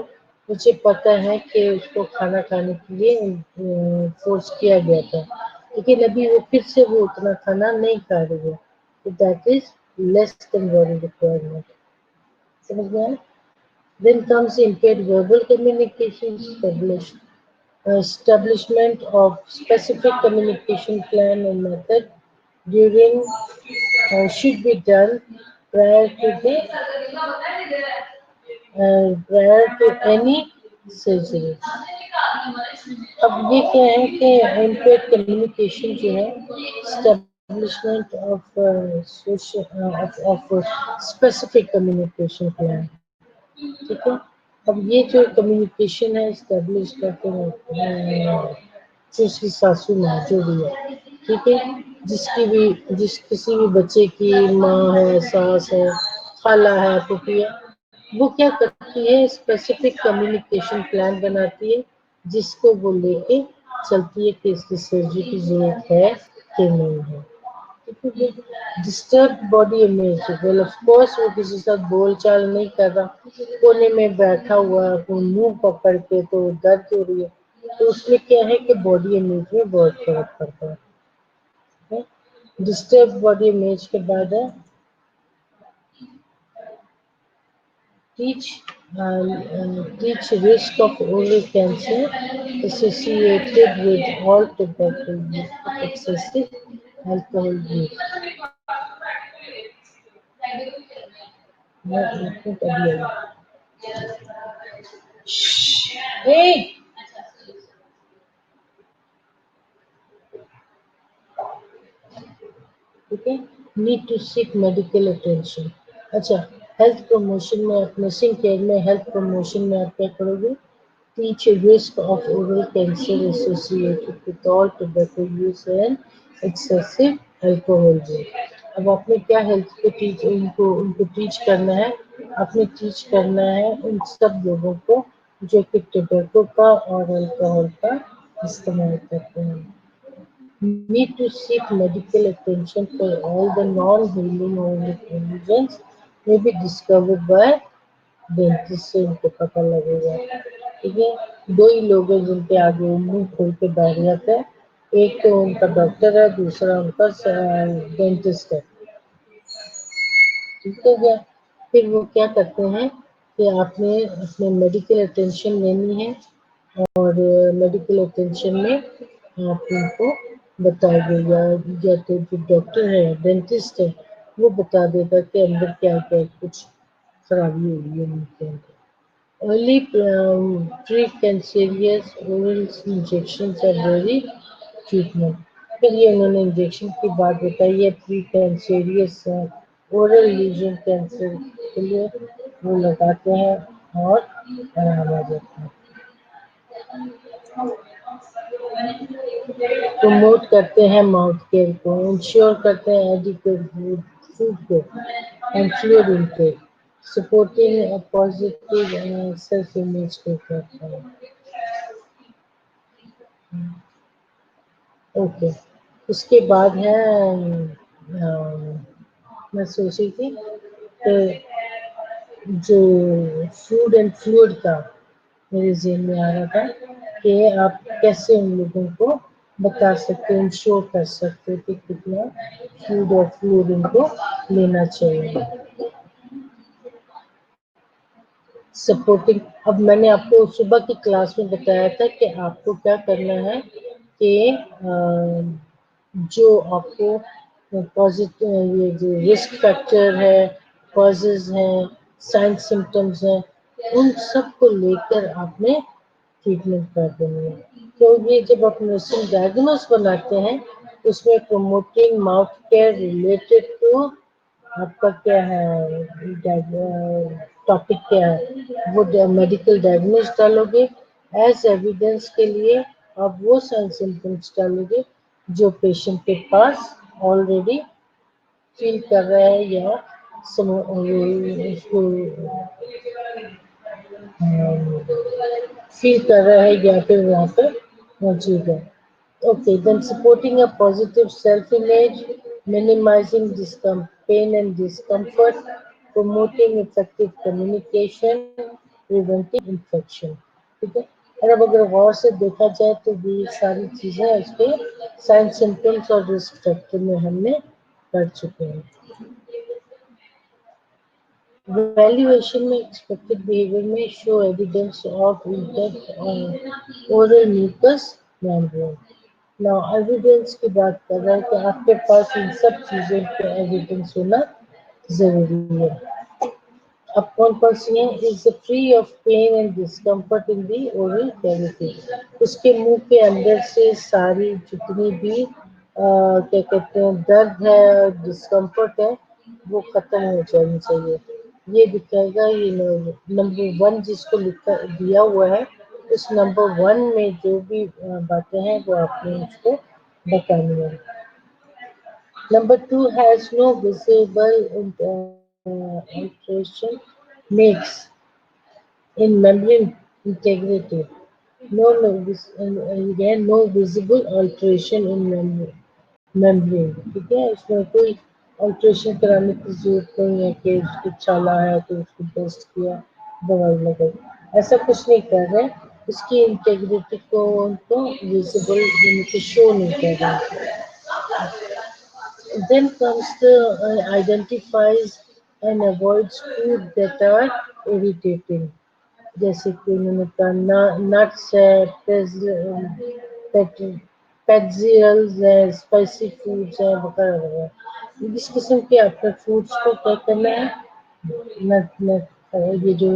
S1: मुझे पता है कि उसको खाना खाने के लिए फोर्स किया गया था, लेकिन अभी वो फिर से वो उतना खाना नहीं खा रही है, तो that is less than body requirement, समझ गया। Then comes impaired verbal communication establishment of specific communication plan and method during should be done prior to the prior to any surgery. अब ये क्या है कि impaired communication जो है establishment of specific communication plan, ठीक है। अब ये जो कम्युनिकेशन है इस्टेब्लिश करते हैं जो उसकी सासू माँ जो भी है, ठीक है, जिस किसी भी बच्चे की माँ है, सास है, खाला है, फूफी है, वो क्या करती है स्पेसिफिक कम्युनिकेशन प्लान बनाती है, जिसको वो लेके चलती है कि इसकी सर्जरी की जरूरत है कि नहीं है। Disturb body image, well of course वो किसी के साथ बोल चाल नहीं कर रहा, कोने में बैठा हुआ है, मुंह पकड़ के तो दर्द हो रही है, तो उसमें क्या है कि बॉडी इमेज में बहुत फर्क पड़ता है। डिस्टर्ब बॉडी इमेज के बाद है teach teach risk of oral cancer associated with all tobacco use, excessive alcohol use। मैं एक मिनट अभी आई। ठीक है, need to seek medical attention. अच्छा, हेल्थ प्रमोशन में आप नर्सिंग केयर में हेल्थ प्रमोशन में आप क्या करोगे, teach risk of oral cancer associated with all tobacco use and excessive alcohol use. अब आपने क्या हेल्थ को टीच उनको टीच करना है, आपने टीच करना है उन सब लोगों को जो कि टोबैको का और अल्कोहल का इस्तेमाल करते हैं। Need to seek medical attention for all the non-healing oral lesions may be discovered by dentist से उनको पता लगेगा, ठीक है। दो ही लोग हैं जिनके आगे मुंह खोल के बैठ जाते हैं, एक तो उनका डॉक्टर है, दूसरा उनका डेंटिस्ट है, ठीक हो गया। फिर वो क्या करते हैं कि आपने अपने मेडिकल अटेंशन लेनी है, और मेडिकल अटेंशन में आप उनको बताओगे, या तो जो डॉक्टर है डेंटिस्ट है वो बता देगा कि अंदर क्या क्या कुछ खराबी हुई है उनके अंदर। Early precancerous oral injections are very treatment. फिर ये उन्होंने इंजेक्शन की बात बताई है, pre cancerous oral lesion cancer के लिए वो लगाते हैं और आराम आ जाता है। प्रमोट करते हैं माउथ केयर को, इंश्योर करते हैं एडिक्वेट फूड को and fluid intake, supporting a positive self image को कहते हैं. ओके, उसके बाद है मैं सोच रही थी कि जो फूड एंड फ्लूइड का मेरे ज़हन में आ रहा था कि आप कैसे उन लोगों को बता सकते हो, शो कर सकते हो कि कितना फूड और फ्लूइड उनको लेना चाहिए. सपोर्टिंग, अब मैंने आपको सुबह की क्लास में बताया था कि आपको क्या करना है कि जो आपको पॉजिटिव ये जो रिस्क फैक्टर है, कॉजेज हैं, साइन सिम्टम्स हैं, उन सब को लेकर आपने ट्रीटमेंट कर देनी है. तो ये जब आप नर्सिंग डायग्नोस बनाते हैं उसमें promoting mouth care related to आपका क्या है, टॉपिक क्या है, वो मेडिकल डायग्नोस डालोगे. एज एविडेंस के लिए आप वो साइन सिम्टम्स डालोगे जो पेशेंट के पास ऑलरेडी फील कर रहा है या उसको फील कर रहा है या फिर वहाँ पर मौजूद है. Okay, then supporting a positive self-image, minimizing pain and discomfort, promoting effective communication, preventing infection. ठीक है. और अब अगर गौर से देखा जाए तो ये सारी चीजें इसके साइन सिम्टम्स और रिस्क फैक्टर में हमने कर चुके हैं. Valuation में expected behavior में show evidence of impact on oral mucous membrane. Now evidence की बात कर रहा है कि आपके पास इन सब चीजों का एविडेंस होना जरूरी है. अब कौन कौन सी है? Is free of pain and discomfort in the oral cavity. उसके मुंह के अंदर से सारी जितनी भी क्या कहते हैं दर्द है, डिस्कम्फर्ट है, वो खत्म हो जानी चाहिए. ये दिखाएगा ये नंबर 1 जिसको लिखा दिया हुआ है, उस नंबर 1 में जो भी बातें हैं वो आपने उसको बतानी है. Number 2 has no visible alteration makes in membrane integrity. Again, no visible alteration in membrane. ठीक है, इसमें कोई अल्ट्रेशन कराने की जरूरत नहीं है कि उसको छाला है तो उसको टेस्ट किया, दवाई लगाई, ऐसा कुछ नहीं कर रहे. उसकी इंटेग्रिटी को उनको विजिबल यानी कि शो नहीं कर रहे. Then comes the identifies and avoids food that are irritating. जैसे कि उन्होंने कहा नट्स है, पेट्जियल्स है, स्पाइसी फूड्स है वगैरह वगैरह. इस किस्म के आपने फूड्स को क्या करना है, ये जो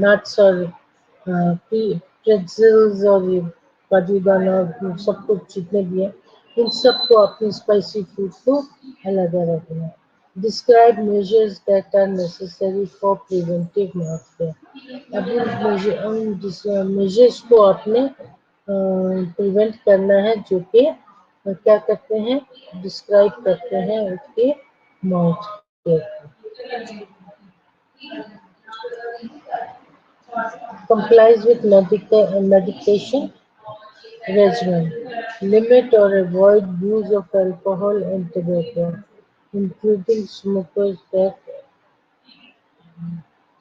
S1: नट्स और प्रेट्जियल्स और ये काजू दाना सब कुछ जितने भी है, इन सबको अपने स्पाइसी फूड को अलग रखना है. Describe measures that are necessary for preventive mass care. अब उन मेजर्स को आपने प्रिवेंट करना है जो कि क्या करते हैं, डिस्क्राइब करते हैं उसके mouth care. Complies with medication regimen. Limit or avoid use of alcohol and tobacco, including smokers that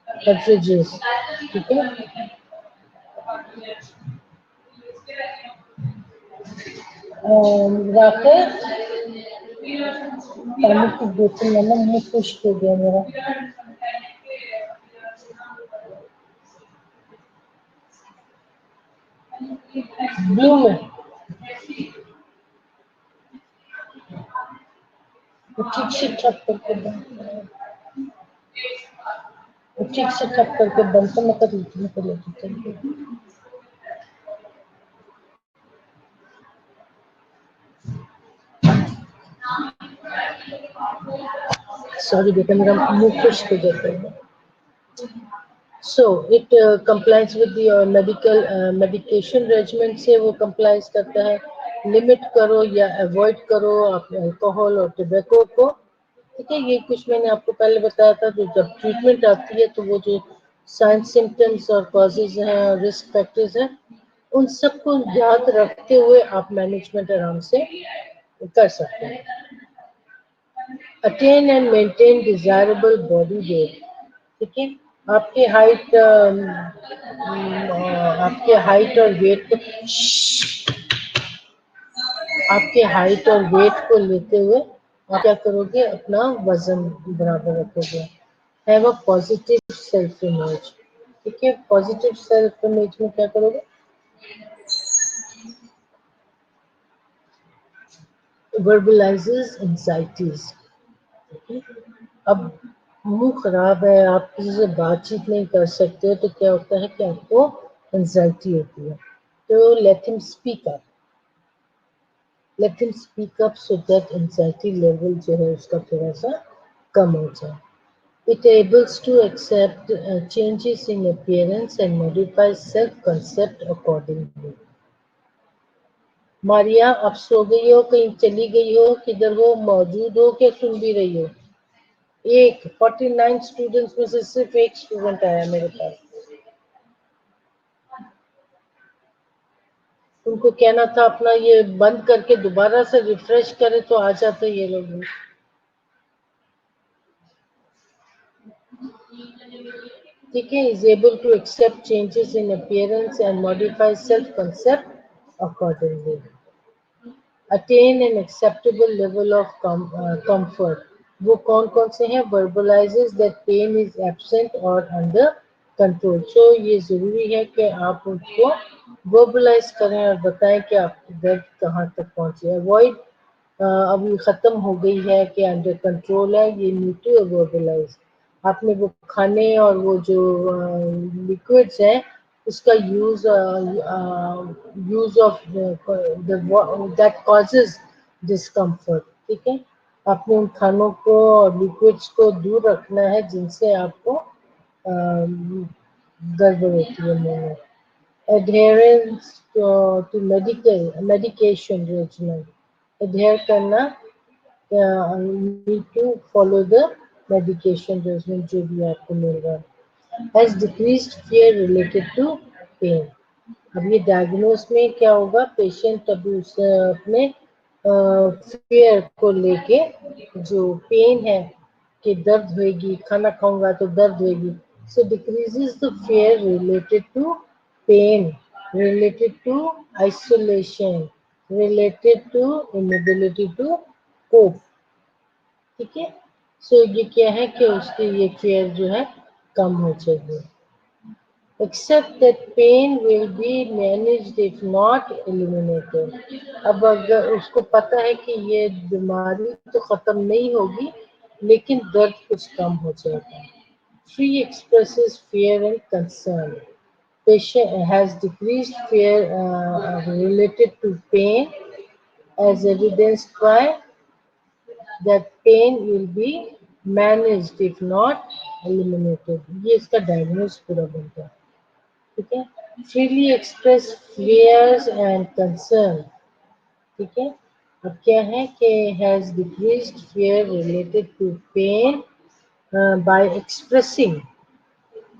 S1: beverages. ठीक है. राकेश पानी की बोतल में ना मुंह खुश्क हो गया मेरा. ब्लू में ठीक से ठप करके बंद, ठीक से ठप करके बंद तो मैं कर लेती. सॉरी बेटा, मेरा मुंह खुश्क हो जाता है. So it complies with the medication regimen से वो complies करता है. लिमिट करो या अवॉइड करो आप अल्कोहल और टोबैको को. ठीक है, ये कुछ मैंने आपको पहले बताया था, जो जब ट्रीटमेंट आती है तो वो जो साइंस सिम्टम्स और कॉजेज हैं और रिस्क फैक्टर्स हैं, उन सबको याद रखते हुए आप मैनेजमेंट आराम से कर सकते हैं। Attain and maintain desirable body weight, ठीक है, आपके हाइट आपके हाइट और वेट को आपके हाइट और वेट को लेते हुए आप क्या करोगे, अपना वजन बराबर रखोगे। Have a positive self image, ठीक है, पॉजिटिव सेल्फ इमेज में क्या करोगे, वर्बलाइजेस एंजाइटीज। अब मुंह खराब है, आप किसी से बातचीत नहीं कर सकते, तो क्या होता है कि आपको एंजाइटी होती है, तो let him speak up so that anxiety level जो है उसका थोड़ा सा कम हो जाए। It able to accept changes in appearance and modify self-concept accordingly. Maria, आप सो गई हो, कहीं चली गई हो, किधर हो, मौजूद हो, क्या सुन भी रही हो? एक 49 स्टूडेंट्स में से सिर्फ एक स्टूडेंट आया मेरे पास। उनको कहना था अपना ये बंद करके दोबारा से रिफ्रेश करे तो आ जाते ये लोग। ठीक है, is able to accept changes in appearance and modify self-concept accordingly. Attain an acceptable level of comfort. वो कौन कौन से हैं? Verbalizes that pain is absent or under control. So ये जरूरी है कि आप उसको वर्बलाइज करें और बताएं कि आपकी दर्द कहाँ तक पहुंची है। Avoid अभी खत्म हो गई है कि अंडर कंट्रोल है, ये नीड टू वर्बलाइज। आपने वो खाने और वो जो लिक्विड्स हैं उसका use of that causes discomfort, ठीक है, आपने उन खानों को और लिक्विड्स को दूर रखना है जिनसे आपको गड़बड़ होती है मुंह में। adherence to medication regimen, adhere करना, need to follow the medication regimen जो भी आपको मिल रहा है। has decreased fear related to pain। अब ये डायग्नोस में क्या होगा, पेशेंट अभी उस अपने फेयर को लेके, जो पेन है कि दर्द होगी, खाना खाऊंगा तो दर्द होगी, so decreases the fear related to pain, related to isolation, related to inability to cope, ठीक है। सो ये क्या है कि उसकी ये fear जो है कम हो जाएगी। Except that pain will be managed if not eliminated। अब अगर उसको पता है कि ये बीमारी तो खत्म नहीं होगी, लेकिन दर्द कुछ कम हो जाएगा। She expresses fear and concern। Patient has decreased fear related to pain as evidenced by that pain will be managed if not eliminated। ये इसका डायग्नोस पूरा बनता है, ठीक है। Freely express fears and concern, ठीक है। अब क्या है कि has decreased fear related to pain by expressing,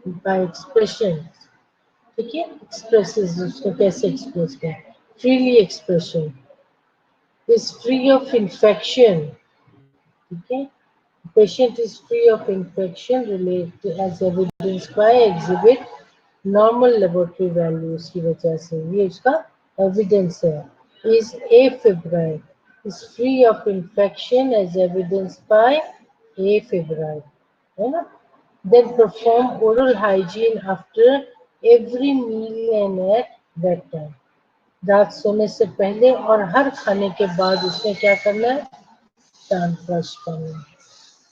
S1: by expression, ठीक है, एक्सप्रेसेस उसको कैसे एक्सप्रेस करें, freely expression is free of infection, ठीक है, patient is free of infection related as evidenced by exhibit normal laboratory values की वजह से, ये उसका एविडेंस है। Is afebrile, is free of infection as evidence by afebrile, है ना। Then perform oral hygiene after every meal and at bedtime. रात सोने से पहले और हर खाने के बाद उसने क्या करना है, दांत ब्रश करना है,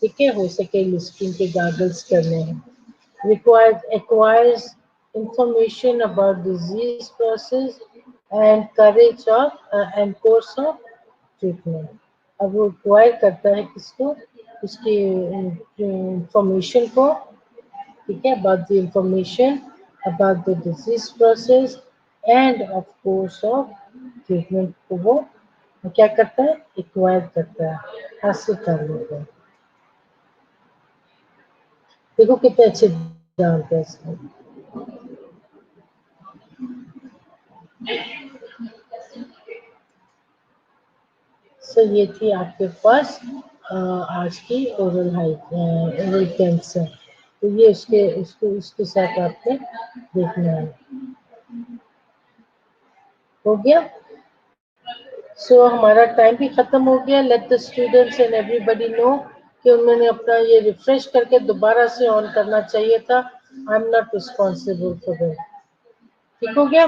S1: ठीक है, हो सके लिस्टिंग के गागल्स करने हैं। Acquires information about disease process and courage of and course of treatment। अब वो एक्वायर करता है किसको, उसकी इंफॉर्मेशन को, ठीक है, about the information about the disease process and of course of treatment को वो क्या करता है, एक्वायर करता है, हासिल कर लेता है। देखो कितने अच्छे दांत है इसमें। सो ये थी आपके पास आज की ओरल कैंसर। तो ये इसके साथ आपने देखना है। हो गया। सो हमारा टाइम भी खत्म हो गया। Let the students and everybody know कि उन्होंने अपना ये रिफ्रेश करके दोबारा से ऑन करना चाहिए था। I am not responsible for that. ठीक हो गया।